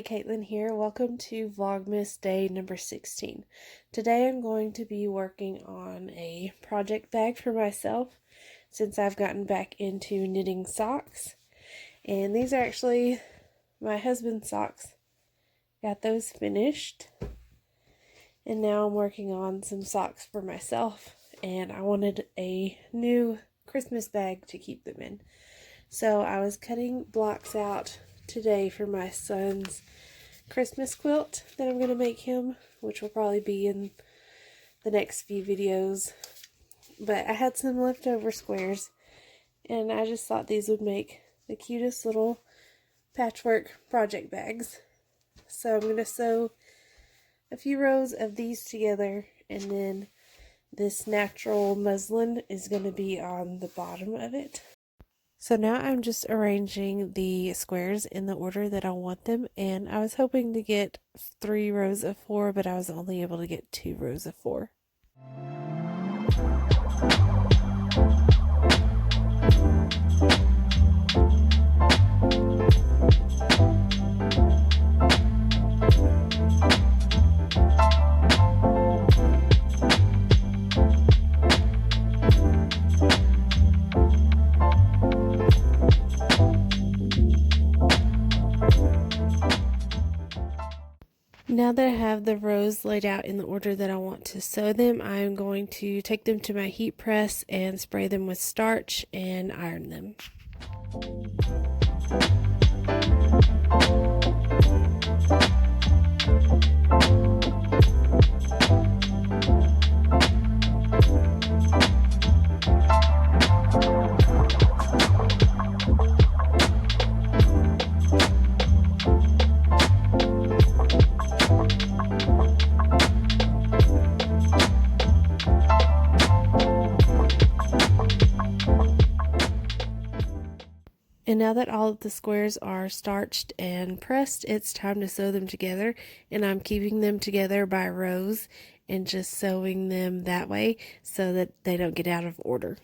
Caitlin here. Welcome to Vlogmas day number 16. Today I'm going to be working on a project bag for myself since I've gotten back into knitting socks. And these are actually my husband's socks. Got those finished. And now I'm working on some socks for myself. And I wanted a new Christmas bag to keep them in. So I was cutting blocks out today for my son's Christmas quilt that I'm going to make him, which will probably be in the next few videos. But I had some leftover squares and I just thought these would make the cutest little patchwork project bags. So I'm going to sew a few rows of these together, and then this natural muslin is going to be on the bottom of it. So now I'm just arranging the squares in the order that I want them, and I was hoping to get 3 rows of 4, but I was only able to get 2 rows of 4. Now that I have the rows laid out in the order that I want to sew them, I'm going to take them to my heat press and spray them with starch and iron them. And now that all of the squares are starched and pressed, it's time to sew them together. And I'm keeping them together by rows and just sewing them that way so that they don't get out of order.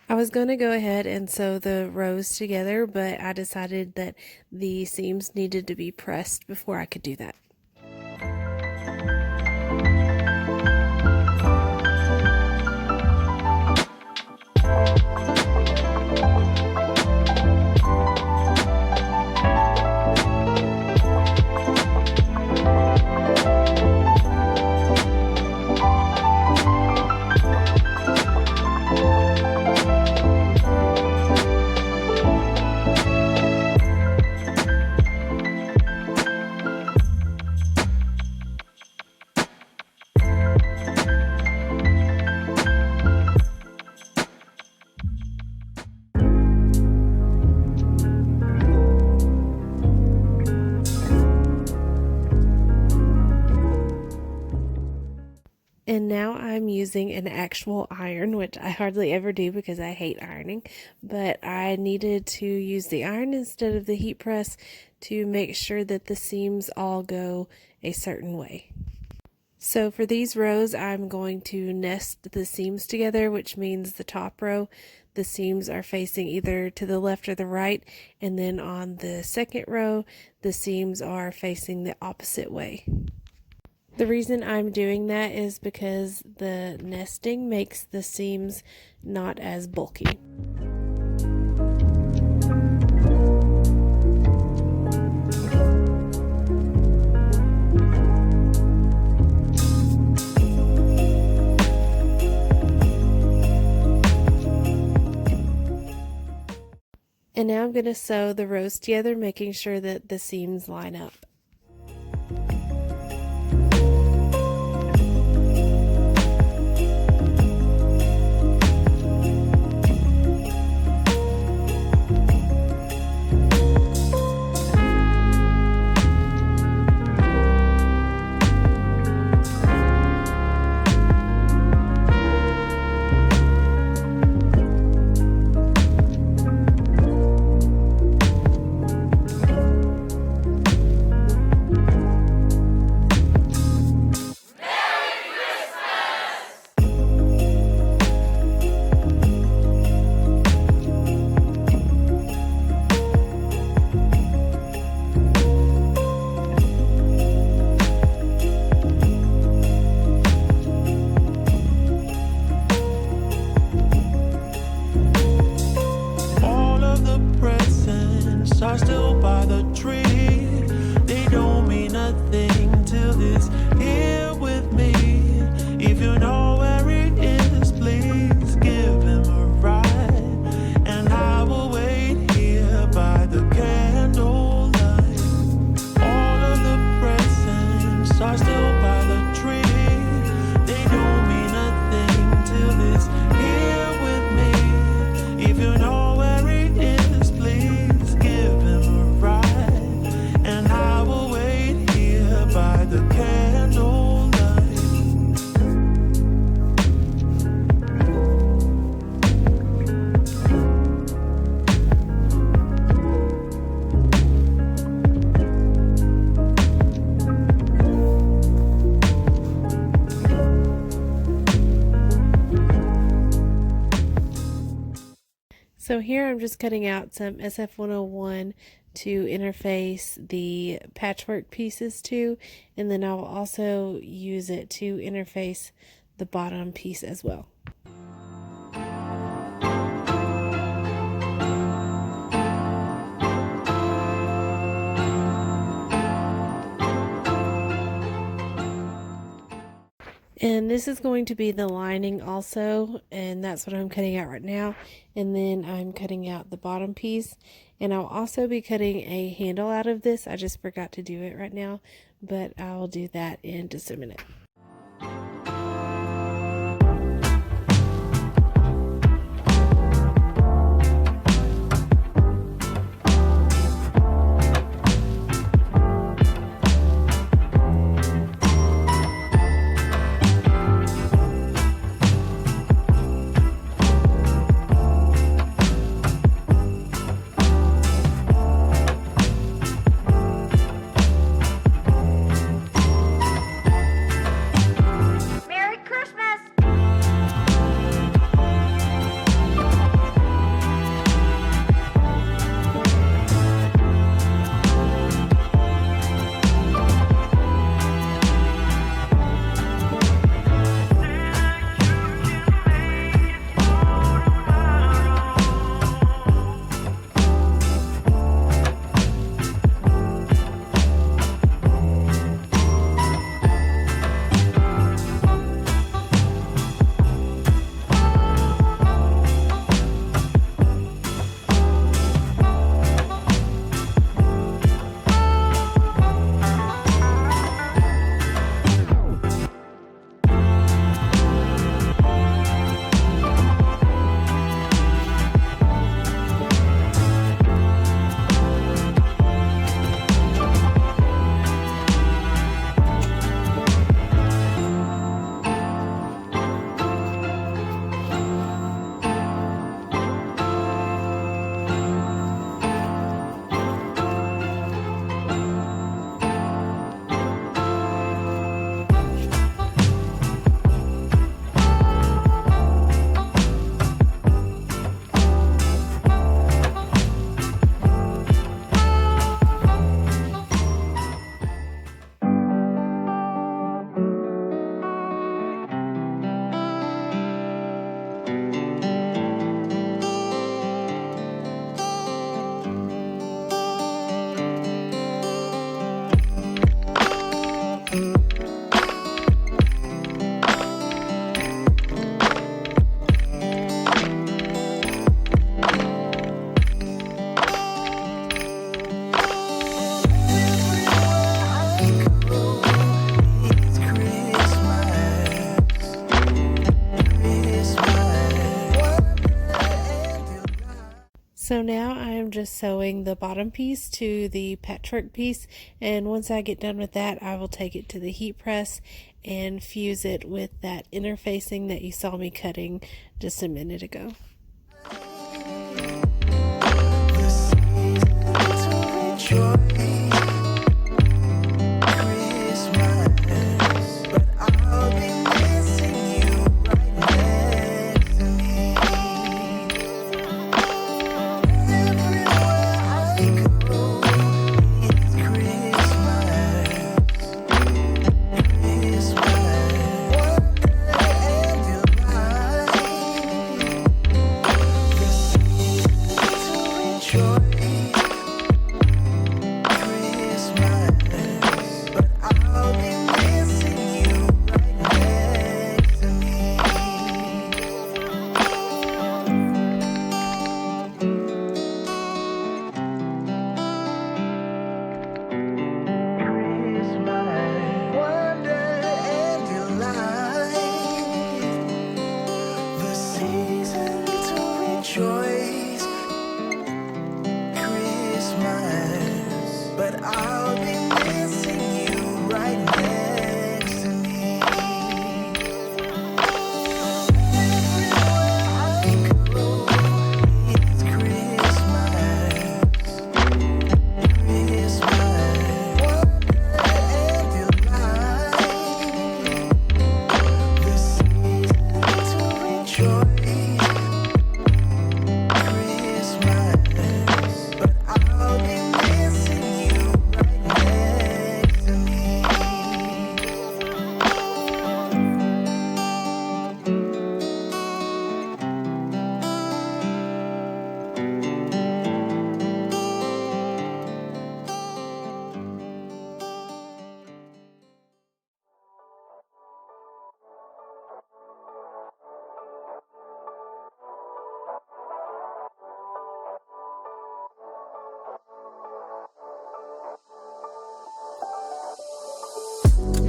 I was going to go ahead and sew the rows together, but I decided that the seams needed to be pressed before I could do that. And now I'm using an actual iron, which I hardly ever do because I hate ironing, but I needed to use the iron instead of the heat press to make sure that the seams all go a certain way. So for these rows, I'm going to nest the seams together, which means the top row, the seams are facing either to the left or the right, and then on the second row, the seams are facing the opposite way. The reason I'm doing that is because the nesting makes the seams not as bulky. And now I'm going to sew the rows together, making sure that the seams line up. Are still by the tree. They don't mean nothing till this here with me. If you know where it is, please give him a ride, and I will wait here by the candlelight. All of the presents are still by the tree. They don't mean nothing till this here with me. If you know where it is, please give him a ride, and I will wait here by the candlelight. So here I'm just cutting out some SF101 to interface the patchwork pieces to, and then I'll also use it to interface the bottom piece as well. And this is going to be the lining also, and that's what I'm cutting out right now. And then I'm cutting out the bottom piece, and I'll also be cutting a handle out of this. I just forgot to do it right now, but I'll do that in just a minute. So now I am just sewing the bottom piece to the patchwork piece, and once I get done with that, I will take it to the heat press and fuse it with that interfacing that you saw me cutting just a minute ago.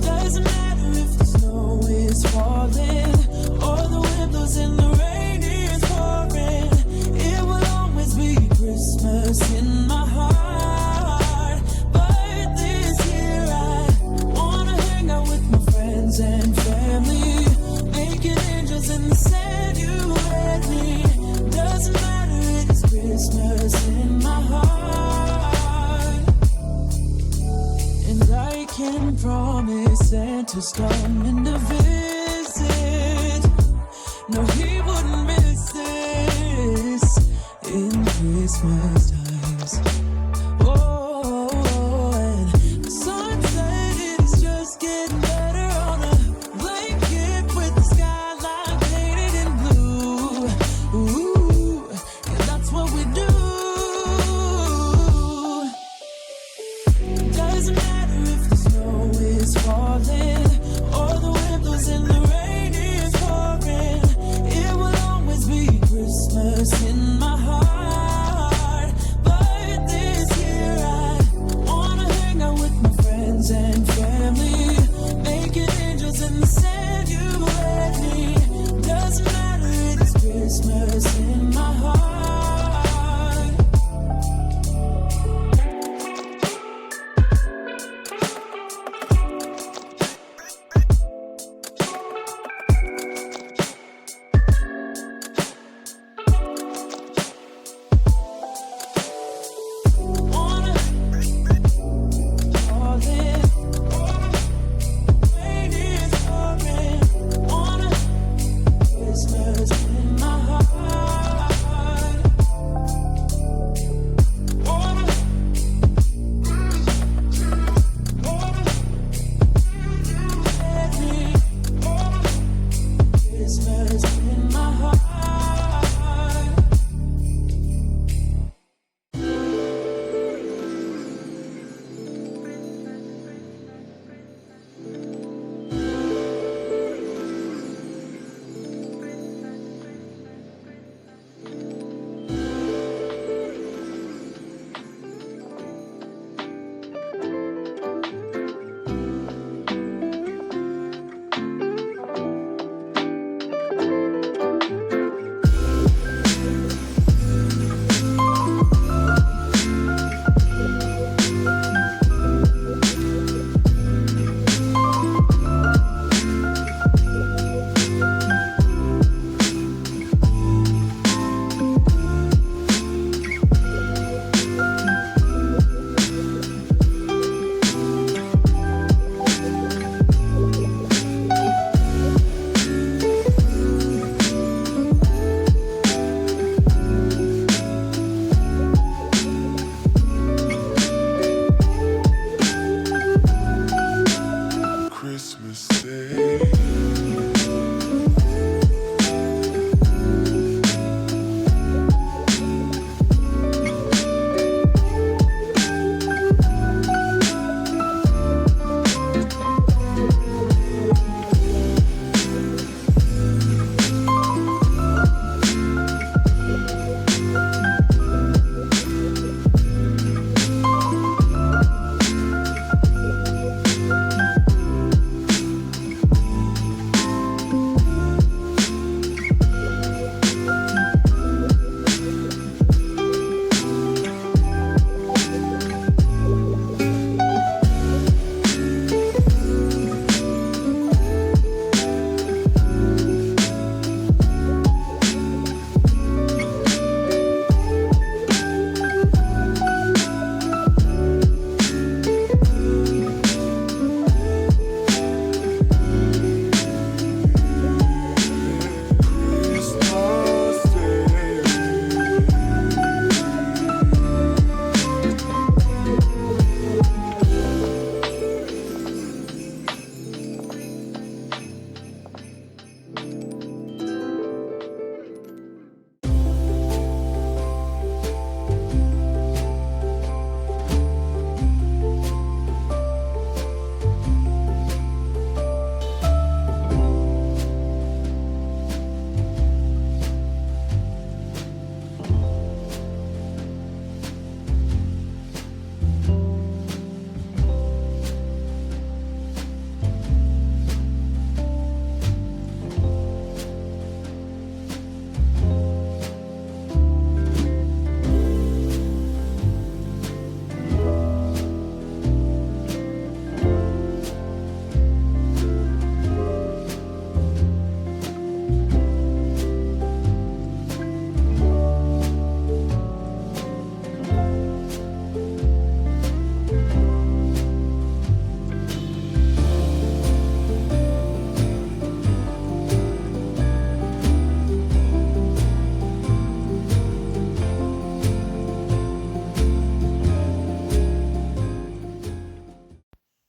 Doesn't matter if the snow is falling or the wind blows and the rain is pouring. It will always be Christmas in my heart. But this year I wanna hang out with my friends and family, making angels in the sand, you and me. Doesn't matter, it's Christmas in my heart. And I can promise Santa's coming to visit. No, he wouldn't miss this in Christmas times. Oh, and the sunset is just getting better on a blanket with the skyline painted in blue. Ooh, and that's what we do. Doesn't matter if the snow is falling or the wind blows and the rain is pouring. It will always be Christmas in my heart. But this year I wanna hang out with my friends and family, making angels in the sand, you and me. Doesn't matter, it's Christmas in my heart.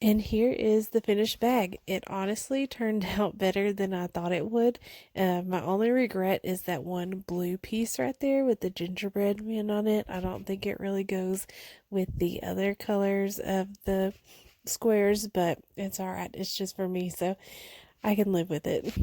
And here is the finished bag. It honestly turned out better than I thought it would. My only regret is that one blue piece right there with the gingerbread man on it. I don't think it really goes with the other colors of the squares, but it's alright. It's just for me, so I can live with it.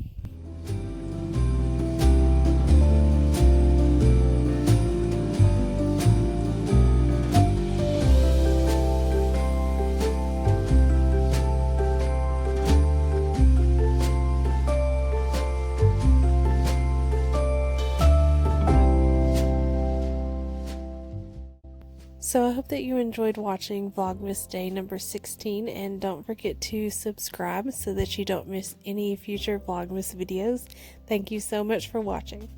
So I hope that you enjoyed watching Vlogmas Day number 16, and don't forget to subscribe so that you don't miss any future Vlogmas videos. Thank you so much for watching.